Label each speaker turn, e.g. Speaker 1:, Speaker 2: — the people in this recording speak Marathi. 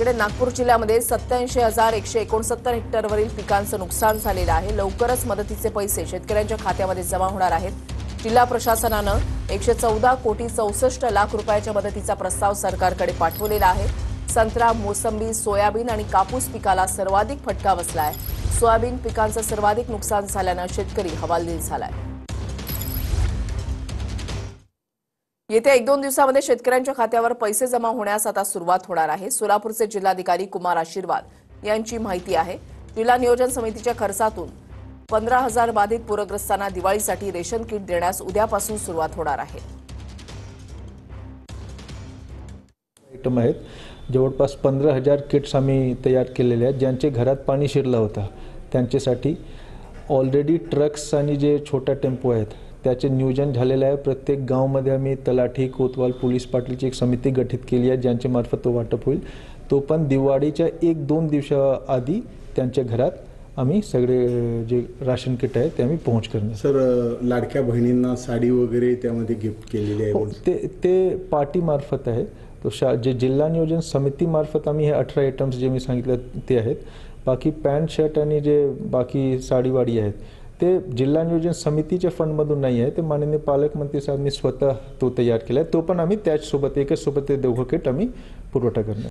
Speaker 1: इकडे नागपूर जिल्ह्यामध्ये 87,169 हेक्टरवरील पिकांचं नुकसान झालेलं आहे। लवकरच मदतीचे पैसे शेतकऱ्यांच्या खात्यामध्ये जमा होणार आहेत। जिल्हा प्रशासनानं 114 कोटी 64 लाख रुपयाच्या मदतीचा प्रस्ताव सरकारकडे पाठवलेला आहे। संत्रा, मोसंबी, सोयाबीन आणि कापूस पिकाला सर्वाधिक फटका बसलाय। सोयाबीन पिकांचं सर्वाधिक नुकसान झाल्यानं शेतकरी हवालदिल झालाय। येत्या 1-2 दिवसांमध्ये शेतकऱ्यांच्या खात्यावर पैसे जमा होण्यास आता सुरुवात होणार आहे। सोलापूरचे जिल्हाधिकारी कुमार आशीर्वाद यांची माहिती आहे। जिल्हा नियोजन समितीच्या खर्चातून 15,000 बाधित पूरग्रस्तांना दिवाळीसाठी रेशन किट देण्यास उद्यापासून सुरुवात होणार आहे।
Speaker 2: आयटम आहेत, जवळपास 15,000 किट्स आम्ही तयार केलेले आहेत। ज्यांचे घरात पाणी शिरलं होतं त्यांच्यासाठी ऑलरेडी ट्रक्स आणि जे छोटा टेम्पो आहेत त्याचे नियोजन झालेलं आहे। प्रत्येक गावामध्ये आम्ही तलाठी, कोतवाल, पोलीस पाटीलची एक समिती गठीत केली आहे ज्यांच्या मार्फत तो वाटप होईल। तो पण दिवाळीच्या 1-2 दिवसाआधी त्यांच्या घरात आम्ही सगळे जे राशन किट आहे ते आम्ही पोहोच करणार।
Speaker 3: सर, लाडक्या बहिणींना साडी वगैरे त्यामध्ये गिफ्ट केलेली आहे?
Speaker 2: ते पार्टी मार्फत आहे। तो जे जिल्हा नियोजन समिती मार्फत आम्ही हे 18 आयटम्स जे मी सांगितलं ते आहेत। बाकी पॅन्ट शर्ट आणि जे बाकी साडीवाडी आहेत ते जिल्हा नियोजन समितीच्या फंडमधून नाही आहे, ते माननीय पालकमंत्री साहेबांनी स्वतः तो तयार केला आहे। तो पण आम्ही त्याचसोबत एकच सोबत ते दोघं किट आम्ही पुरवठा करणार।